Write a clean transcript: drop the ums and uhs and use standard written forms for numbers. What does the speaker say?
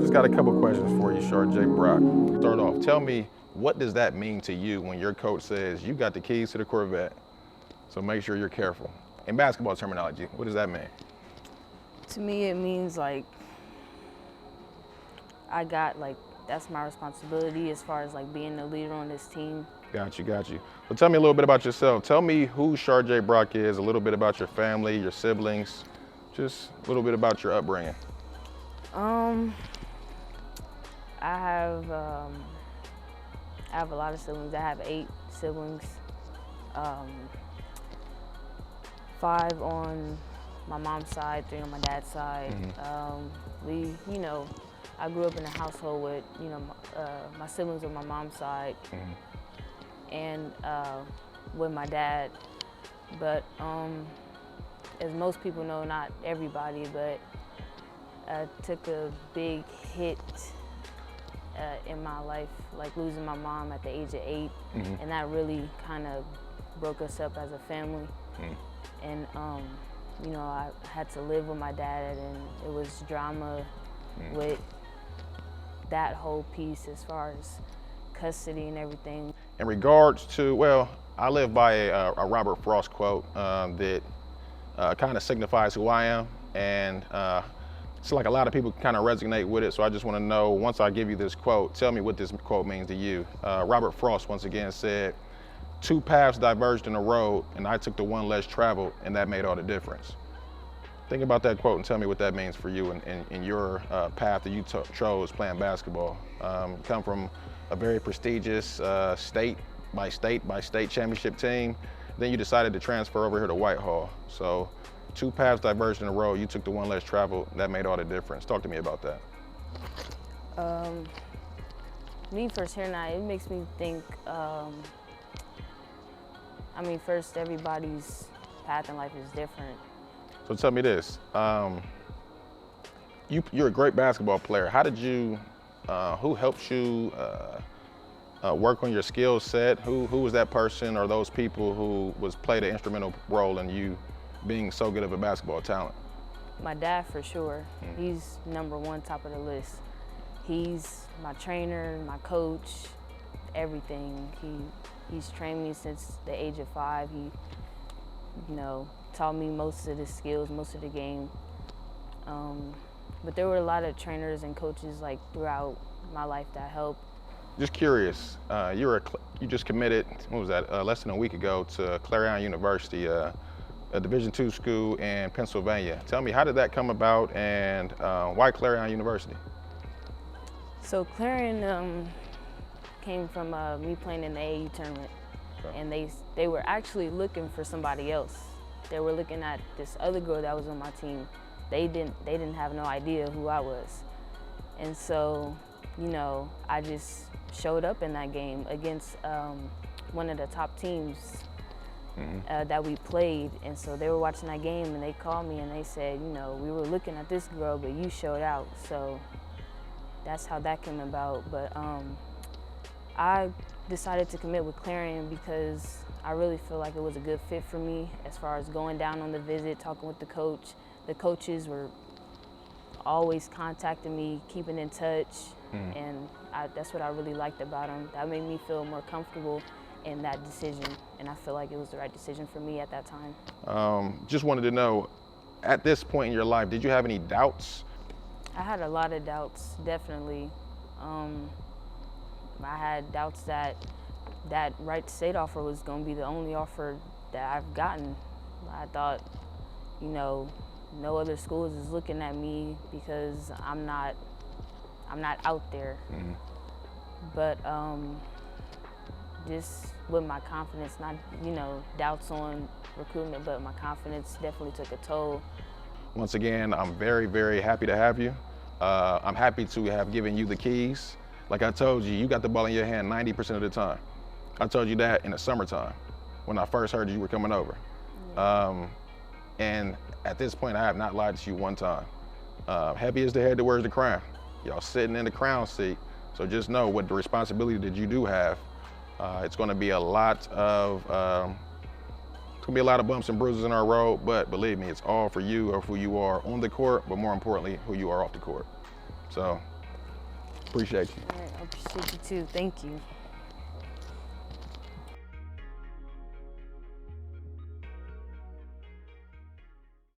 Just got a couple questions for you, Charjae Brock. Start off, tell me, what does that mean to you when your coach says you got the keys to the Corvette, so make sure you're careful? In basketball terminology, what does that mean? To me, it means like that's my responsibility as far as like being the leader on this team. Got you, got you. So tell me a little bit about yourself. Tell me who Charjae Brock is, a little bit about your family, your siblings, just a little bit about your upbringing. I have a lot of siblings. I have 8 siblings. 5 on my mom's side, 3 on my dad's side. I grew up in a household with, my siblings on my mom's side and with my dad. But as most people know, not everybody, but I took a big hit in my life, like losing my mom at the age of 8, and that really kind of broke us up as a family. And I had to live with my dad, and it was drama with that whole piece as far as custody and everything. In regards to, well, I live by a Robert Frost quote that kind of signifies who I am, and it's like a lot of people kind of resonate with it, so I just want to know, once I give you this quote, tell me what this quote means to you. Robert Frost once again said, "Two paths diverged in the road, and I took the one less traveled, and that made all the difference." Think about that quote and tell me what that means for you in your path that you chose playing basketball. You come from a very prestigious state by state championship team. Then you decided to transfer over here to Whitehall. So two paths diverged in the road, you took the one less traveled, that made all the difference. Talk to me about that. Me first hearing that, it makes me think, first, everybody's path in life is different. So tell me this, you're a great basketball player. How did you, who helped you work on your skill set? Who was that person or those people who played an instrumental role in you being so good of a basketball talent? My dad, for sure. He's #1, top of the list. He's my trainer, my coach, everything. He's trained me since the age of 5. He, taught me most of the skills, most of the game. But there were a lot of trainers and coaches like throughout my life that helped. Just curious, you just committed, what was that, less than a week ago to Clarion University, a Division II school in Pennsylvania. Tell me, how did that come about, and why Clarion University? So Clarion came from me playing in the AAU tournament, and they were actually looking for somebody else. They were looking at this other girl that was on my team. They didn't have no idea who I was, and so I just showed up in that game against one of the top teams that we played, and so they were watching that game and they called me and they said, we were looking at this girl, but you showed out. So that's how that came about. But I decided to commit with Clarion because I really feel like it was a good fit for me as far as going down on the visit, talking with the coach. The coaches were always contacting me, keeping in touch, and that's what I really liked about them. That made me feel more comfortable in that decision, and I feel like it was the right decision for me at that time. Just wanted to know, at this point in your life, did you have any doubts? I had a lot of doubts, definitely. I had doubts that Wright State offer was going to be the only offer that I've gotten. I thought, no other schools is looking at me because I'm not out there. But just with my confidence, not doubts on recruitment, but my confidence definitely took a toll. Once again, I'm very, very happy to have you. I'm happy to have given you the keys. Like I told you, you got the ball in your hand 90% of the time. I told you that in the summertime when I first heard you were coming over. And at this point, I have not lied to you one time. Heavy is the head that wears the crown. Y'all sitting in the crown seat. So just know what the responsibility that you do have. It's gonna be a lot of bumps and bruises in our road, but believe me, it's all for you, or who you are on the court, but more importantly, who you are off the court. So Appreciate you. All right, I appreciate you too. Thank you.